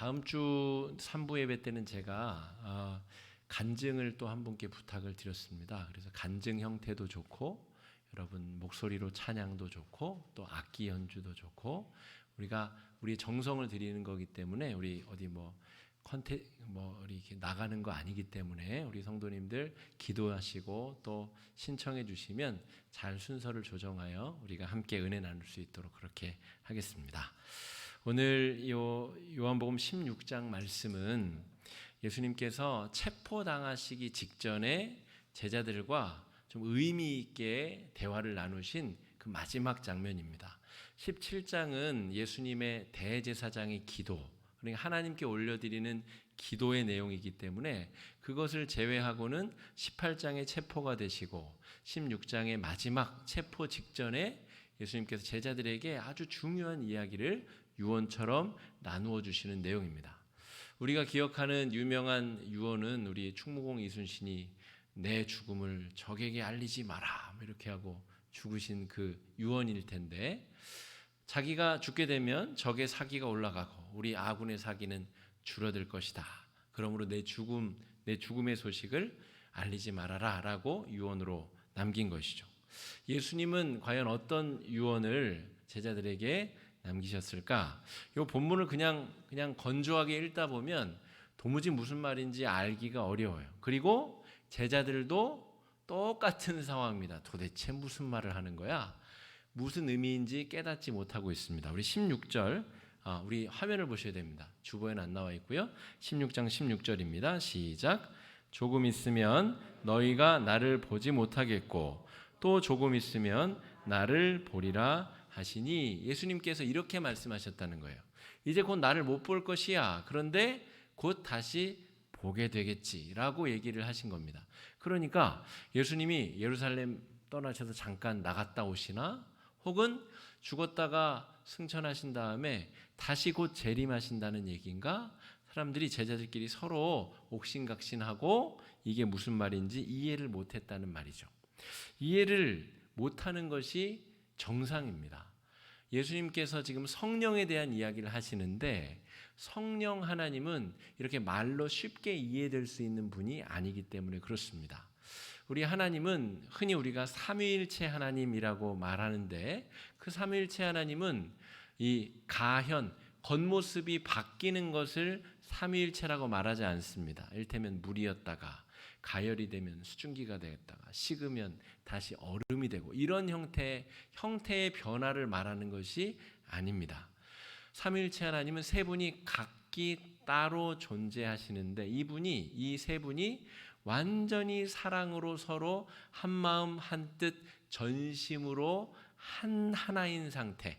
다음 주 3부 예배 때는 제가 간증을 또 한 분께 부탁을 드렸습니다. 그래서 간증 형태도 좋고 여러분 목소리로 찬양도 좋고 또 악기 연주도 좋고 우리가 우리의 정성을 드리는 거기 때문에 우리 어디 이렇게 나가는 거 아니기 때문에 우리 성도님들 기도하시고 또 신청해 주시면 잘 순서를 조정하여 우리가 함께 은혜 나눌 수 있도록 그렇게 하겠습니다. 오늘 요한복음 16장 말씀은 예수님께서 체포당하시기 직전에 제자들과 좀 의미 있게 대화를 나누신 그 마지막 장면입니다. 17장은 예수님의 대제사장의 기도, 그러니까 하나님께 올려드리는 기도의 내용이기 때문에 그것을 제외하고는 18장에 체포가 되시고 16장의 마지막 체포 직전에 예수님께서 제자들에게 아주 중요한 이야기를 유언처럼 나누어 주시는 내용입니다. 우리가 기억하는 유명한 유언은 우리 충무공 이순신이 내 죽음을 적에게 알리지 마라 이렇게 하고 죽으신 그 유언일 텐데, 자기가 죽게 되면 적의 사기가 올라가고 우리 아군의 사기는 줄어들 것이다. 그러므로 내 죽음의 소식을 알리지 말아라 라고 유언으로 남긴 것이죠. 예수님은 과연 어떤 유언을 제자들에게 남기셨을까? 이 본문을 그냥 건조하게 읽다 보면 도무지 무슨 말인지 알기가 어려워요. 그리고 제자들도 똑같은 상황입니다. 도대체 무슨 말을 하는 거야? 무슨 의미인지 깨닫지 못하고 있습니다. 우리 16절, 우리 화면을 보셔야 됩니다. 주보에는 안 나와 있고요. 16장 16절입니다. 시작. 조금 있으면 너희가 나를 보지 못하겠고 또 조금 있으면 나를 보리라 하시니, 예수님께서 이렇게 말씀하셨다는 거예요. 이제 곧 나를 못 볼 것이야. 그런데 곧 다시 보게 되겠지라고 얘기를 하신 겁니다. 그러니까 예수님이 예루살렘 떠나셔서 잠깐 나갔다 오시나 혹은 죽었다가 승천하신 다음에 다시 곧 재림하신다는 얘기인가? 사람들이 제자들끼리 서로 옥신각신하고 이게 무슨 말인지 이해를 못했다는 말이죠. 이해를 못하는 것이 정상입니다. 예수님께서 지금 성령에 대한 이야기를 하시는데 성령 하나님은 이렇게 말로 쉽게 이해될 수 있는 분이 아니기 때문에 그렇습니다. 우리 하나님은 흔히 우리가 삼위일체 하나님이라고 말하는데 그 삼위일체 하나님은 이 가현, 겉모습이 바뀌는 것을 삼위일체라고 말하지 않습니다. 이를테면 물이었다가 가열이 되면 수증기가 되었다가 식으면 다시 얼음이 되고 이런 형태의 변화를 말하는 것이 아닙니다. 삼위일체 하나님은 세 분이 각기 따로 존재하시는데 이 세 분이 완전히 사랑으로 서로 한 마음 한 뜻 전심으로 하나인 상태,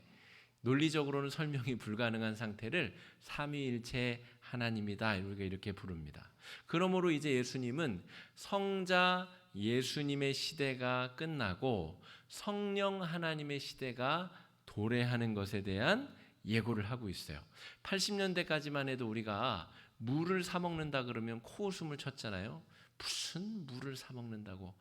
논리적으로는 설명이 불가능한 상태를 삼위일체 하나님이다 우리가 이렇게 부릅니다. 그러므로 이제 예수님은 성자 예수님의 시대가 끝나고 성령 하나님의 시대가 도래하는 것에 대한 예고를 하고 있어요. 80년대까지만 해도 우리가 물을 사 먹는다 그러면 코웃음을 쳤잖아요. 무슨 물을 사 먹는다고.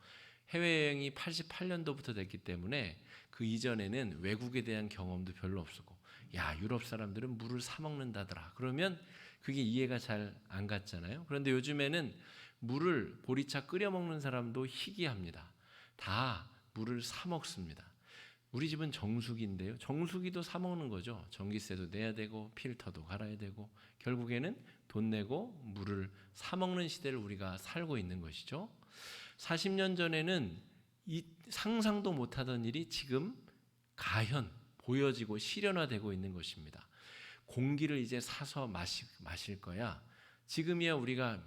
해외여행이 88년도부터 됐기 때문에 그 이전에는 외국에 대한 경험도 별로 없었고, 야, 유럽 사람들은 물을 사 먹는다더라. 그러면 그게 이해가 잘 안 갔잖아요. 그런데 요즘에는 물을 보리차 끓여 먹는 사람도 희귀합니다. 다 물을 사 먹습니다. 우리 집은 정수기인데요. 정수기도 사 먹는 거죠. 전기세도 내야 되고 필터도 갈아야 되고 결국에는 돈 내고 물을 사 먹는 시대를 우리가 살고 있는 것이죠. 40년 전에는 상상도 못하던 일이 지금 가현, 보여지고 실현화되고 있는 것입니다. 공기를 이제 사서 마실 거야. 지금이야 우리가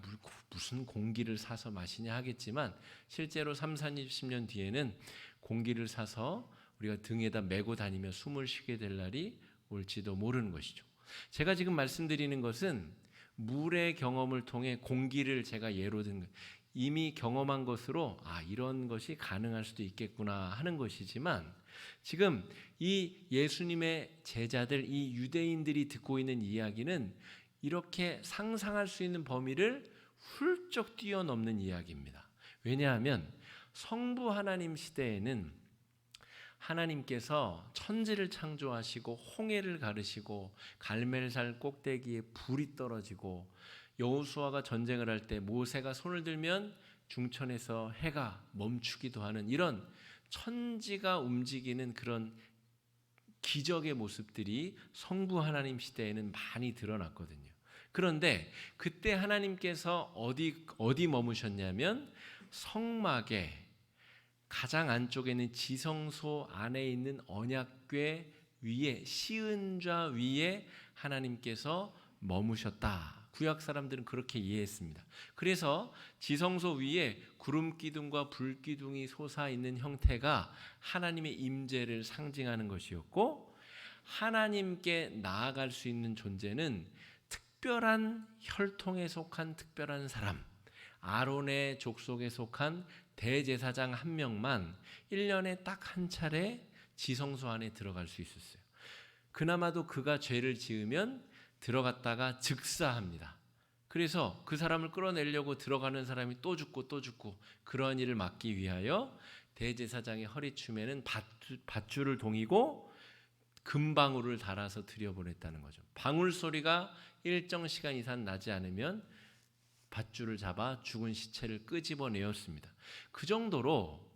무슨 공기를 사서 마시냐 하겠지만 실제로 30-40년 뒤에는 공기를 사서 우리가 등에다 메고 다니며 숨을 쉬게 될 날이 올지도 모르는 것이죠. 제가 지금 말씀드리는 것은 물의 경험을 통해 공기를 제가 예로 든 이미 경험한 것으로 이런 것이 가능할 수도 있겠구나 하는 것이지만, 지금 이 예수님의 제자들, 이 유대인들이 듣고 있는 이야기는 이렇게 상상할 수 있는 범위를 훌쩍 뛰어넘는 이야기입니다. 왜냐하면 성부 하나님 시대에는 하나님께서 천지를 창조하시고 홍해를 가르시고 갈멜살 꼭대기에 불이 떨어지고 여호수아가 전쟁을 할 때 모세가 손을 들면 중천에서 해가 멈추기도 하는 이런 천지가 움직이는 그런 기적의 모습들이 성부 하나님 시대에는 많이 드러났거든요. 그런데 그때 하나님께서 어디 머무셨냐면 성막의 가장 안쪽에 있는 지성소 안에 있는 언약궤 위에 시은좌 위에 하나님께서 머무셨다. 구약 사람들은 그렇게 이해했습니다. 그래서 지성소 위에 구름 기둥과 불 기둥이 솟아 있는 형태가 하나님의 임재를 상징하는 것이었고, 하나님께 나아갈 수 있는 존재는 특별한 혈통에 속한 특별한 사람, 아론의 족속에 속한 대제사장 한 명만 1년에 딱 한 차례 지성소 안에 들어갈 수 있었어요. 그나마도 그가 죄를 지으면 들어갔다가 즉사합니다. 그래서 그 사람을 끌어내려고 들어가는 사람이 또 죽고 또 죽고, 그러한 일을 막기 위하여 대제사장의 허리춤에는 밧줄을 동이고 금방울을 달아서 들여보냈다는 거죠. 방울 소리가 일정 시간 이상 나지 않으면 밧줄을 잡아 죽은 시체를 끄집어내었습니다. 그 정도로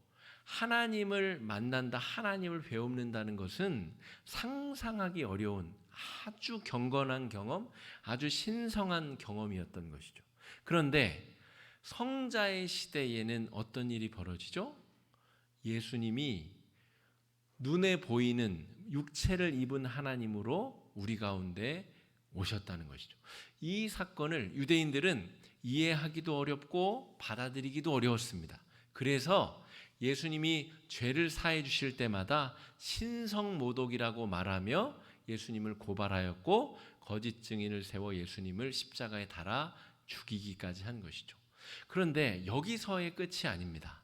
하나님을 만난다, 하나님을 배웁는다는 것은 상상하기 어려운 아주 경건한 경험, 아주 신성한 경험이었던 것이죠. 그런데 성자의 시대에는 어떤 일이 벌어지죠? 예수님이 눈에 보이는 육체를 입은 하나님으로 우리 가운데 오셨다는 것이죠. 이 사건을 유대인들은 이해하기도 어렵고 받아들이기도 어려웠습니다. 그래서 예수님이 죄를 사해 주실 때마다 신성모독이라고 말하며 예수님을 고발하였고, 거짓 증인을 세워 예수님을 십자가에 달아 죽이기까지 한 것이죠. 그런데 여기서의 끝이 아닙니다.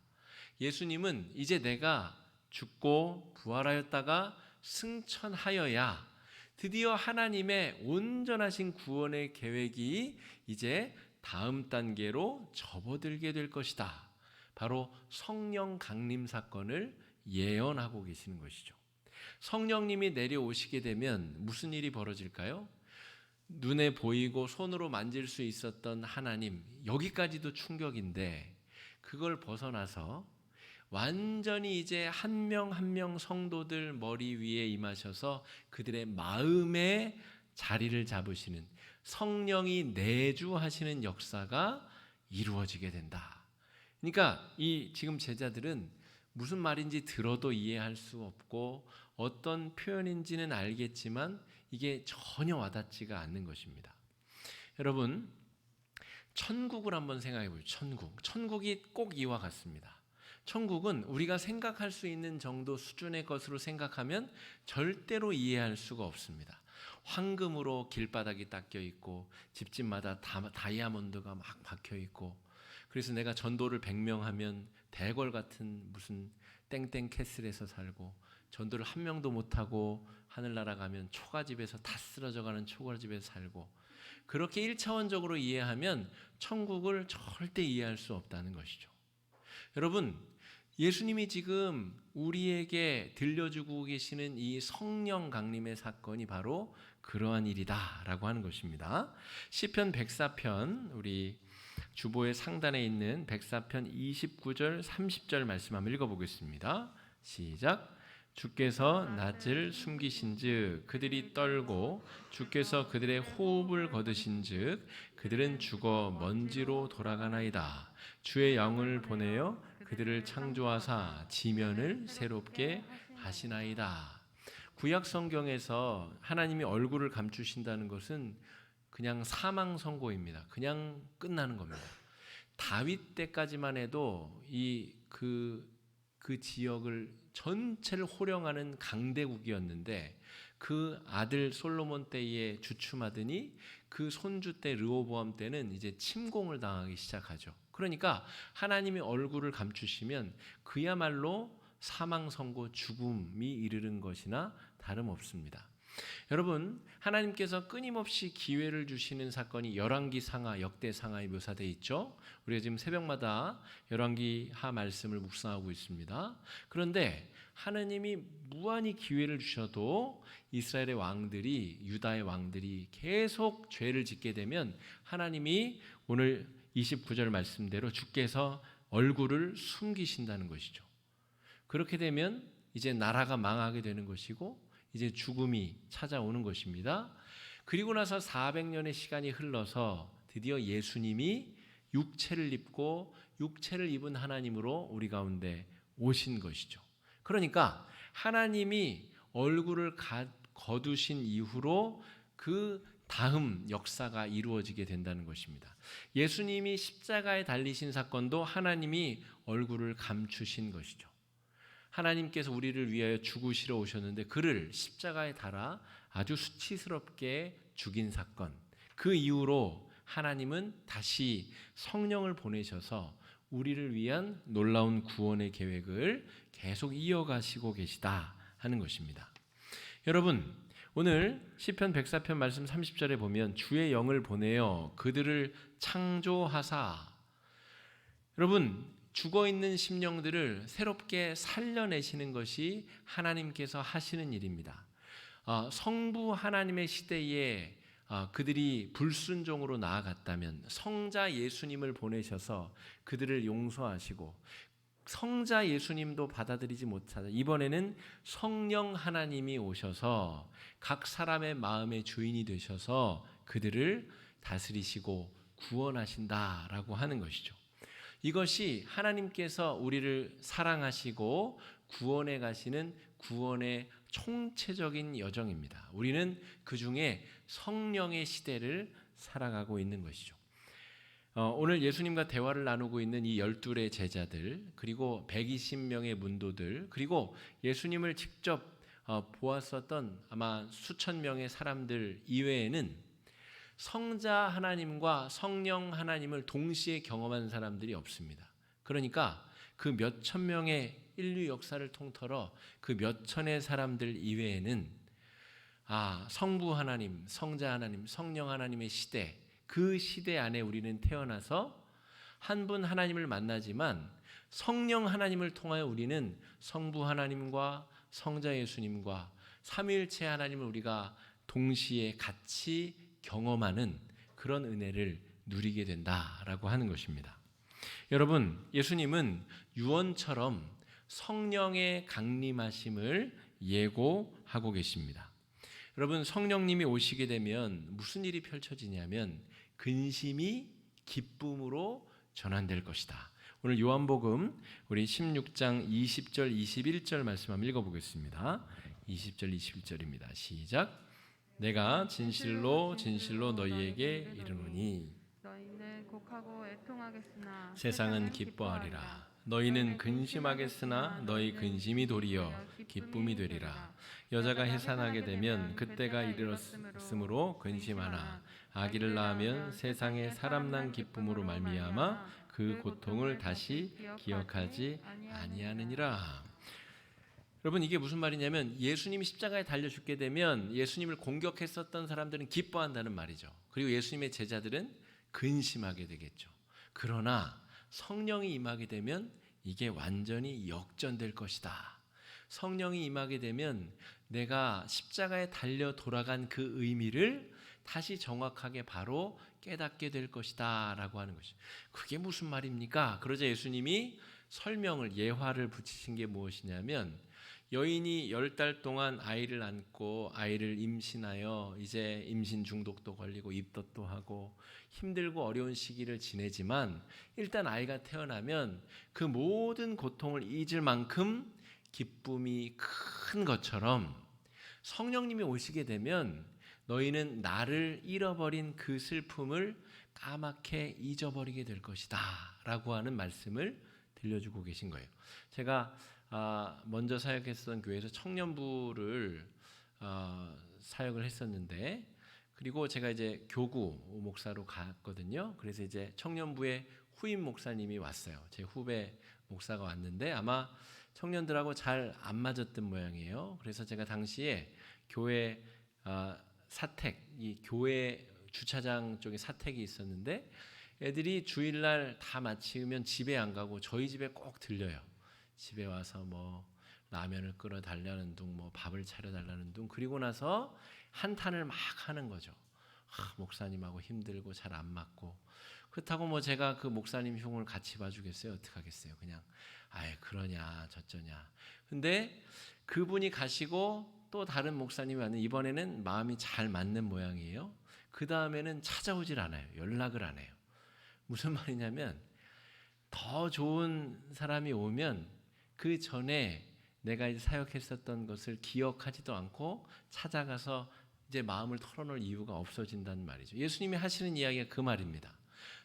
예수님은 이제 내가 죽고 부활하였다가 승천하여야 드디어 하나님의 온전하신 구원의 계획이 이제 다음 단계로 접어들게 될 것이다. 바로 성령 강림 사건을 예언하고 계시는 것이죠. 성령님이 내려오시게 되면 무슨 일이 벌어질까요? 눈에 보이고 손으로 만질 수 있었던 하나님, 여기까지도 충격인데 그걸 벗어나서 완전히 이제 한 명 한 명 성도들 머리 위에 임하셔서 그들의 마음에 자리를 잡으시는, 성령이 내주하시는 역사가 이루어지게 된다. 그러니까 이 지금 제자들은 무슨 말인지 들어도 이해할 수 없고 어떤 표현인지는 알겠지만 이게 전혀 와닿지가 않는 것입니다. 여러분, 천국을 한번 생각해 보죠. 천국이 꼭 이와 같습니다. 천국은 우리가 생각할 수 있는 정도 수준의 것으로 생각하면 절대로 이해할 수가 없습니다. 황금으로 길바닥이 닦여 있고 집집마다 다이아몬드가 막 박혀 있고, 그래서 내가 전도를 100명 대궐 같은 무슨 땡땡 캐슬에서 살고, 전도를 한 명도 못하고 하늘나라 가면 초가집에서 다 쓰러져가는 초가집에서 살고, 그렇게 1차원적으로 이해하면 천국을 절대 이해할 수 없다는 것이죠. 여러분, 예수님이 지금 우리에게 들려주고 계시는 이 성령 강림의 사건이 바로 그러한 일이다라고 하는 것입니다. 시편 104편, 우리 주보의 상단에 있는 104편 29절 30절 말씀 한번 읽어보겠습니다. 시작. 주께서 낯을 숨기신즉 그들이 떨고 주께서 그들의 호흡을 거두신즉 그들은 죽어 먼지로 돌아가나이다. 주의 영을 보내어 그들을 창조하사 지면을 새롭게 하시나이다. 구약 성경에서 하나님이 얼굴을 감추신다는 것은 그냥 사망 선고입니다. 그냥 끝나는 겁니다. 다윗 때까지만 해도 그 지역을 전체를 호령하는 강대국이었는데, 그 아들 솔로몬 때에 주춤하더니 그 손주 때 르호보암 때는 이제 침공을 당하기 시작하죠. 그러니까 하나님이 얼굴을 감추시면 그야말로 사망 선고, 죽음이 이르는 것이나 다름없습니다. 여러분, 하나님께서 끊임없이 기회를 주시는 사건이 열왕기상하, 역대상하에 묘사되어 있죠. 우리가 지금 새벽마다 열왕기하 말씀을 묵상하고 있습니다. 그런데 하나님이 무한히 기회를 주셔도 이스라엘의 왕들이, 유다의 왕들이 계속 죄를 짓게 되면 하나님이 오늘 29절 말씀대로 주께서 얼굴을 숨기신다는 것이죠. 그렇게 되면 이제 나라가 망하게 되는 것이고 이제 죽음이 찾아오는 것입니다. 그리고 나서 400년의 시간이 흘러서 드디어 예수님이 육체를 입고 육체를 입은 하나님으로 우리 가운데 오신 것이죠. 그러니까 하나님이 얼굴을 거두신 이후로 그 다음 역사가 이루어지게 된다는 것입니다. 예수님이 십자가에 달리신 사건도 하나님이 얼굴을 감추신 것이죠. 하나님께서 우리를 위하여 죽으시러 오셨는데 그를 십자가에 달아 아주 수치스럽게 죽인 사건, 그 이후로 하나님은 다시 성령을 보내셔서 우리를 위한 놀라운 구원의 계획을 계속 이어가시고 계시다 하는 것입니다. 여러분, 오늘 시편 104편 말씀 30절에 보면 주의 영을 보내어 그들을 창조하사, 여러분, 죽어있는 심령들을 새롭게 살려내시는 것이 하나님께서 하시는 일입니다. 성부 하나님의 시대에 그들이 불순종으로 나아갔다면 성자 예수님을 보내셔서 그들을 용서하시고, 성자 예수님도 받아들이지 못하다 이번에는 성령 하나님이 오셔서 각 사람의 마음의 주인이 되셔서 그들을 다스리시고 구원하신다라고 하는 것이죠. 이것이 하나님께서 우리를 사랑하시고 구원해 가시는 구원의 총체적인 여정입니다. 우리는 그 중에 성령의 시대를 살아가고 있는 것이죠. 오늘 예수님과 대화를 나누고 있는 이 12의 제자들, 그리고 120명의 문도들, 그리고 예수님을 직접 보았었던 아마 수천 명의 사람들 이외에는 성자 하나님과 성령 하나님을 동시에 경험한 사람들이 없습니다. 그러니까 그 몇천 명의 인류 역사를 통틀어 그 몇천의 사람들 이외에는 성부 하나님, 성자 하나님, 성령 하나님의 시대, 그 시대 안에 우리는 태어나서 한 분 하나님을 만나지만 성령 하나님을 통하여 우리는 성부 하나님과 성자 예수님과 삼위일체 하나님을 우리가 동시에 같이 경험하는 그런 은혜를 누리게 된다라고 하는 것입니다. 여러분, 예수님은 유언처럼 성령의 강림하심을 예고하고 계십니다. 여러분, 성령님이 오시게 되면 무슨 일이 펼쳐지냐면 근심이 기쁨으로 전환될 것이다. 오늘 요한복음 우리 16장 20절 21절 말씀 한번 읽어보겠습니다. 20절 21절입니다. 시작. 내가 진실로 진실로 너희에게 이르노니 너희는 곡하고 애통하겠으나 세상은 기뻐하리라. 너희는 근심하겠으나 너희 근심이 도리어 기쁨이 되리라. 여자가 해산하게 되면 그때가 이르렀으므로 근심하나 아기를 낳으면 세상에 사람 난 기쁨으로 말미암아 그 고통을 다시 기억하지 아니하느니라. 여러분, 이게 무슨 말이냐면 예수님이 십자가에 달려 죽게 되면 예수님을 공격했었던 사람들은 기뻐한다는 말이죠. 그리고 예수님의 제자들은 근심하게 되겠죠. 그러나 성령이 임하게 되면 이게 완전히 역전될 것이다. 성령이 임하게 되면 내가 십자가에 달려 돌아간 그 의미를 다시 정확하게 바로 깨닫게 될 것이다 라고 하는 것이죠. 그게 무슨 말입니까? 그러자 예수님이 설명을, 예화를 붙이신 게 무엇이냐면 여인이 10달 동안 아이를 안고 아이를 임신하여 이제 임신 중독도 걸리고 입덧도 하고 힘들고 어려운 시기를 지내지만 일단 아이가 태어나면 그 모든 고통을 잊을 만큼 기쁨이 큰 것처럼 성령님이 오시게 되면 너희는 나를 잃어버린 그 슬픔을 까맣게 잊어버리게 될 것이다 라고 하는 말씀을 들려주고 계신 거예요. 제가 먼저 사역했던 교회에서 청년부를 사역을 했었는데, 그리고 제가 이제 교구 목사로 갔거든요. 그래서 이제 청년부에 후임 목사님이 왔어요. 제 후배 목사가 왔는데 아마 청년들하고 잘 안 맞았던 모양이에요. 그래서 제가 당시에 교회 사택, 이 교회 주차장 쪽에 사택이 있었는데 애들이 주일날 다 마치면 집에 안 가고 저희 집에 꼭 들려요. 집에 와서 뭐 라면을 끓여 달라는 둥, 뭐 밥을 차려 달라는 둥. 그리고 나서 한탄을 막 하는 거죠. 목사님하고 힘들고 잘 안 맞고. 그렇다고 뭐 제가 그 목사님 흉을 같이 봐주겠어요? 어떡하겠어요? 그냥 아예 그러냐 저쩌냐. 근데 그분이 가시고 또 다른 목사님이 왔는데 이번에는 마음이 잘 맞는 모양이에요. 그 다음에는 찾아오질 않아요. 연락을 안 해요. 무슨 말이냐면 더 좋은 사람이 오면 그 전에 내가 이제 사역했었던 것을 기억하지도 않고 찾아가서 이제 마음을 털어놓을 이유가 없어진다는 말이죠. 예수님이 하시는 이야기가 그 말입니다.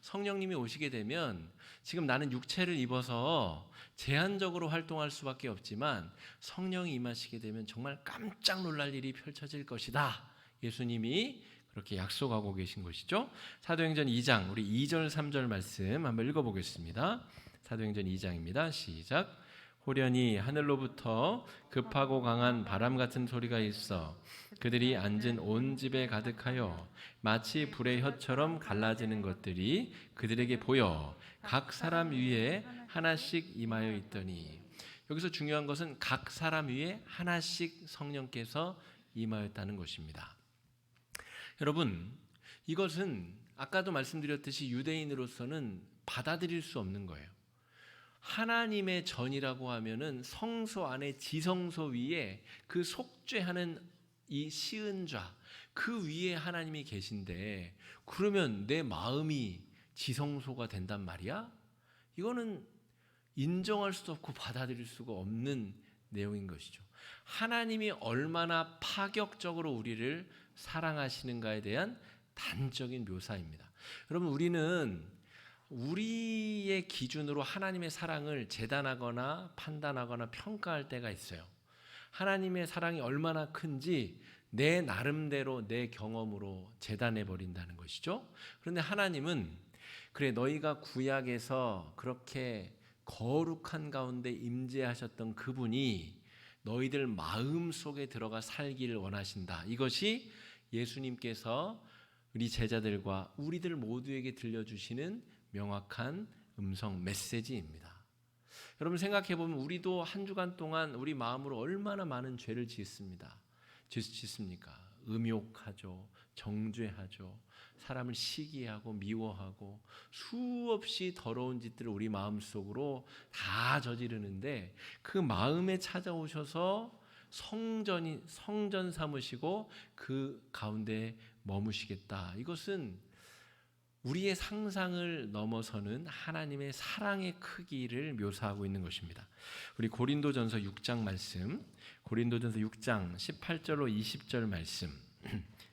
성령님이 오시게 되면 지금 나는 육체를 입어서 제한적으로 활동할 수밖에 없지만 성령이 임하시게 되면 정말 깜짝 놀랄 일이 펼쳐질 것이다. 예수님이 그렇게 약속하고 계신 것이죠. 사도행전 2장 우리 2절 3절 말씀 한번 읽어보겠습니다. 사도행전 2장입니다. 시작. 호련히 하늘로부터 급하고 강한 바람 같은 소리가 있어 그들이 앉은 온 집에 가득하여 마치 불의 혀처럼 갈라지는 것들이 그들에게 보여 각 사람 위에 하나씩 임하여 있더니, 여기서 중요한 것은 각 사람 위에 하나씩 성령께서 임하였다는 것입니다. 여러분, 이것은 아까도 말씀드렸듯이 유대인으로서는 받아들일 수 없는 거예요. 하나님의 전이라고 하면은 성소 안에 지성소 위에 그 속죄하는 이 시은좌 그 위에 하나님이 계신데 그러면 내 마음이 지성소가 된단 말이야? 이거는 인정할 수도 없고 받아들일 수가 없는 내용인 것이죠. 하나님이 얼마나 파격적으로 우리를 사랑하시는가에 대한 단적인 묘사입니다. 여러분, 우리는 우리의 기준으로 하나님의 사랑을 재단하거나 판단하거나 평가할 때가 있어요. 하나님의 사랑이 얼마나 큰지 내 나름대로 내 경험으로 재단해 버린다는 것이죠. 그런데 하나님은 그래, 너희가 구약에서 그렇게 거룩한 가운데 임재하셨던 그분이 너희들 마음 속에 들어가 살기를 원하신다. 이것이 예수님께서 우리 제자들과 우리들 모두에게 들려주시는 명확한 음성 메시지입니다. 여러분, 생각해보면 우리도 한 주간 동안 우리 마음으로 얼마나 많은 죄를 짓습니까? 음욕하죠, 정죄하죠, 사람을 시기하고 미워하고 수없이 더러운 짓들을 우리 마음속으로 다 저지르는데 그 마음에 찾아오셔서 성전 삼으시고 그 가운데 머무시겠다. 이것은 우리의 상상을 넘어서는 하나님의 사랑의 크기를 묘사하고 있는 것입니다. 우리 고린도전서 6장 말씀, 고린도전서 6장 18절로 20절 말씀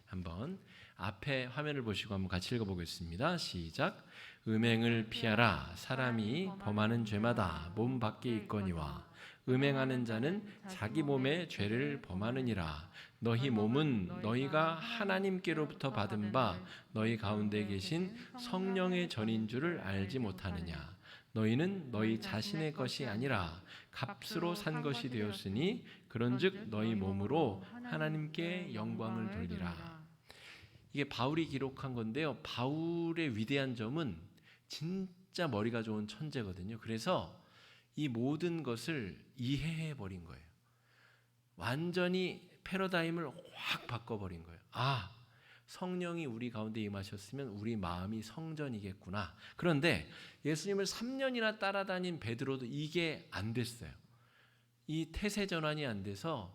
한번 앞에 화면을 보시고 한번 같이 읽어보겠습니다. 시작. 음행을 피하라. 사람이 범하는 죄마다 몸 밖에 있거니와 음행하는 자는 자기 몸의 죄를 범하느니라. 너희 몸은 너희가 하나님께로부터 받은 바 너희 가운데 계신 성령의 전인 줄을 알지 못하느냐. 너희는 너희 자신의 것이 아니라 값으로 산 것이 되었으니 그런즉 너희 몸으로 하나님께 영광을 돌리라. 이게 바울이 기록한 건데요. 바울의 위대한 점은 진짜 머리가 좋은 천재거든요. 그래서 이 모든 것을 이해해 버린 거예요. 완전히 패러다임을 확 바꿔버린 거예요. 성령이 우리 가운데 임하셨으면 우리 마음이 성전이겠구나. 그런데 예수님을 3년이나 따라다닌 베드로도 이게 안 됐어요. 이 태세 전환이 안 돼서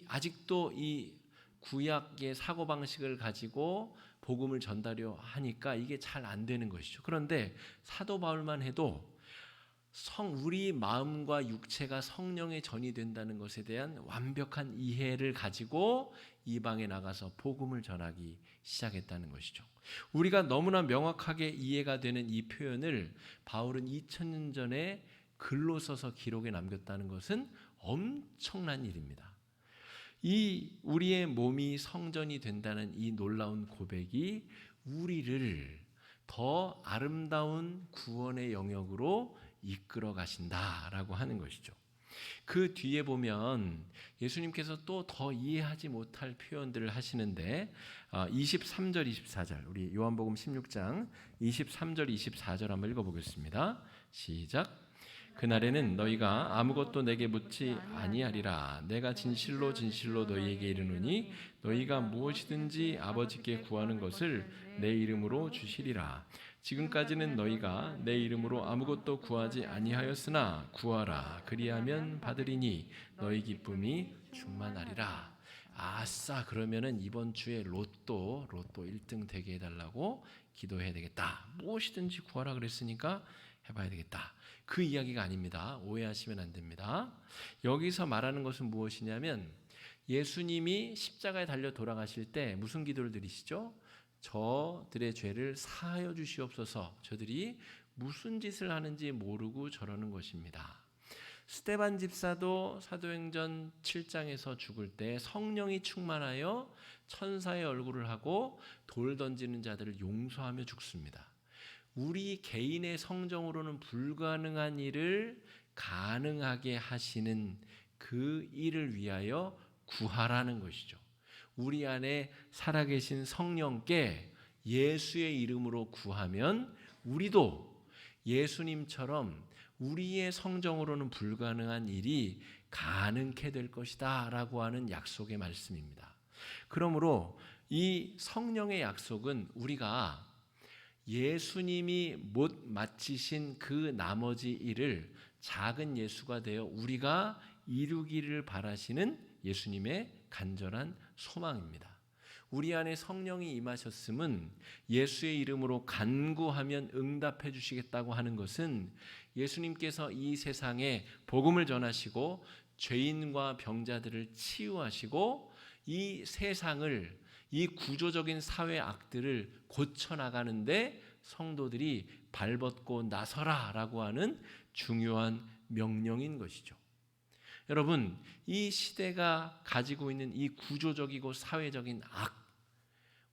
아직도 이 구약의 사고방식을 가지고 복음을 전달하려 하니까 이게 잘 안 되는 것이죠. 그런데 사도 바울만 해도 우리 마음과 육체가 성령의 전이 된다는 것에 대한 완벽한 이해를 가지고 이방에 나가서 복음을 전하기 시작했다는 것이죠. 우리가 너무나 명확하게 이해가 되는 이 표현을 바울은 2000년 전에 글로 써서 기록에 남겼다는 것은 엄청난 일입니다. 이 우리의 몸이 성전이 된다는 이 놀라운 고백이 우리를 더 아름다운 구원의 영역으로 이끌어 가신다라고 하는 것이죠. 그 뒤에 보면 예수님께서 또 더 이해하지 못할 표현들을 하시는데 23절 24절 우리 요한복음 16장 23절 24절 한번 읽어보겠습니다. 시작. 그날에는 너희가 아무것도 내게 묻지 아니하리라. 내가 진실로 진실로 너희에게 이르노니 너희가 무엇이든지 아버지께 구하는 것을 내 이름으로 주시리라. 지금까지는 너희가 내 이름으로 아무것도 구하지 아니하였으나 구하라. 그리하면 받으리니 너희 기쁨이 충만하리라. 아싸, 그러면은 이번 주에 로또 1등 되게 해달라고 기도해야 되겠다. 무엇이든지 구하라 그랬으니까 해봐야 되겠다. 그 이야기가 아닙니다. 오해하시면 안 됩니다. 여기서 말하는 것은 무엇이냐면 예수님이 십자가에 달려 돌아가실 때 무슨 기도를 드리시죠? 저들의 죄를 사하여 주시옵소서. 저들이 무슨 짓을 하는지 모르고 저러는 것입니다. 스데반 집사도 사도행전 7장에서 죽을 때 성령이 충만하여 천사의 얼굴을 하고 돌 던지는 자들을 용서하며 죽습니다. 우리 개인의 성정으로는 불가능한 일을 가능하게 하시는 그 일을 위하여 구하라는 것이죠. 우리 안에 살아계신 성령께 예수의 이름으로 구하면 우리도 예수님처럼 우리의 성정으로는 불가능한 일이 가능케 될 것이다 라고 하는 약속의 말씀입니다. 그러므로 이 성령의 약속은 우리가 예수님이 못 마치신 그 나머지 일을 작은 예수가 되어 우리가 이루기를 바라시는 예수님의 간절한 소망입니다. 우리 안에 성령이 임하셨음은 예수의 이름으로 간구하면 응답해 주시겠다고 하는 것은 예수님께서 이 세상에 복음을 전하시고 죄인과 병자들을 치유하시고 이 세상을 이 구조적인 사회 악들을 고쳐나가는데 성도들이 발벗고 나서라라고 하는 중요한 명령인 것이죠. 여러분, 이 시대가 가지고 있는 이 구조적이고 사회적인 악,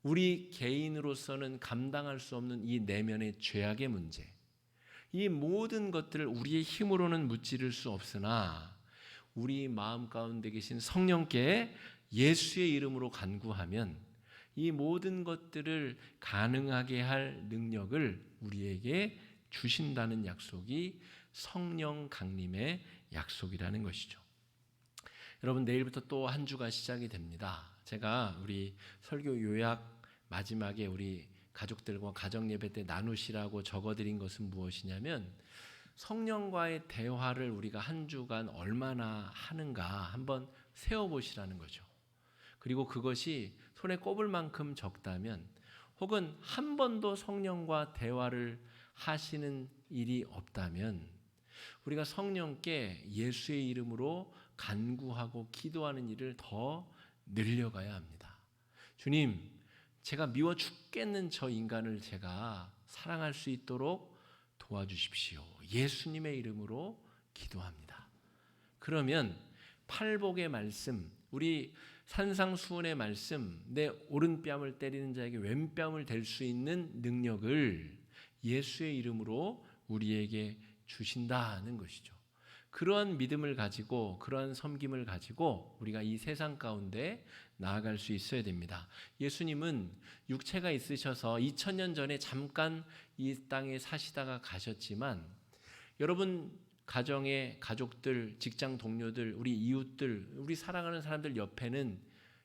우리 개인으로서는 감당할 수 없는 이 내면의 죄악의 문제, 이 모든 것들을 우리의 힘으로는 무찌를 수 없으나 우리 마음 가운데 계신 성령께 예수의 이름으로 간구하면 이 모든 것들을 가능하게 할 능력을 우리에게 주신다는 약속이 성령 강림의 약속이라는 것이죠. 여러분, 내일부터 또 한 주가 시작이 됩니다. 제가 우리 설교 요약 마지막에 우리 가족들과 가정 예배 때 나누시라고 적어드린 것은 무엇이냐면 성령과의 대화를 우리가 한 주간 얼마나 하는가 한번 세어보시라는 거죠. 그리고 그것이 손에 꼽을 만큼 적다면 혹은 한 번도 성령과 대화를 하시는 일이 없다면 우리가 성령께 예수의 이름으로 간구하고 기도하는 일을 더 늘려가야 합니다. 주님, 제가 미워 죽겠는 저 인간을 제가 사랑할 수 있도록 도와주십시오. 예수님의 이름으로 기도합니다. 그러면 팔복의 말씀, 우리 산상수훈의 말씀, 내 오른뺨을 때리는 자에게 왼뺨을 댈 수 있는 능력을 예수의 이름으로 우리에게 주신다는 것이죠. 그러한 믿음을 가지고 그러한 섬김을 가지고 우리가 이 세상 가운데 나아갈 수 있어야 됩니다. 예수님은 육체가 있으셔서 2000년 전에 잠깐 이 땅에 사시다가 가셨지만 여러분 가정의 가족들, 직장 동료들, 우리 이웃들, 우리 사랑하는 사람들 옆에는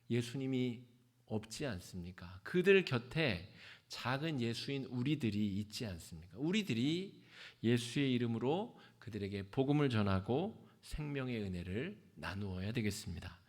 예수님이 없지 않습니까? 그들 곁에 작은 예수인 우리들이 있지 않습니까? 우리들이 예수의 이름으로 그들에게 복음을 전하고 생명의 은혜를 나누어야 되겠습니다.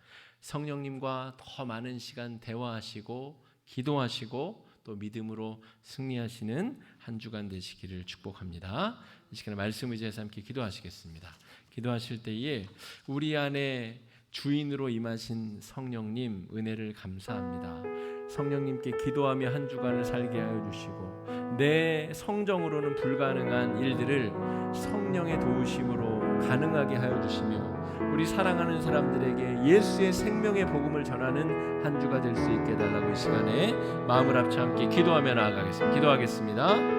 성령님과 더 많은 시간 대화하시고 기도하시고 또 믿음으로 승리하시는 한 주간 되시기를 축복합니다. 이 시간에 말씀 의지해서 함께 기도하시겠습니다. 기도하실 때에 우리 안에 주인으로 임하신 성령님 은혜를 감사합니다. 성령님께 기도하며 한 주간을 살게 하여 주시고 내 성정으로는 불가능한 일들을 성령의 도우심으로 가능하게 하여 주시며 우리 사랑하는 사람들에게 예수의 생명의 복음을 전하는 한 주가 될 수 있게 해달라고 이 시간에 마음을 합쳐 함께 기도하며 나아가겠습니다. 기도하겠습니다.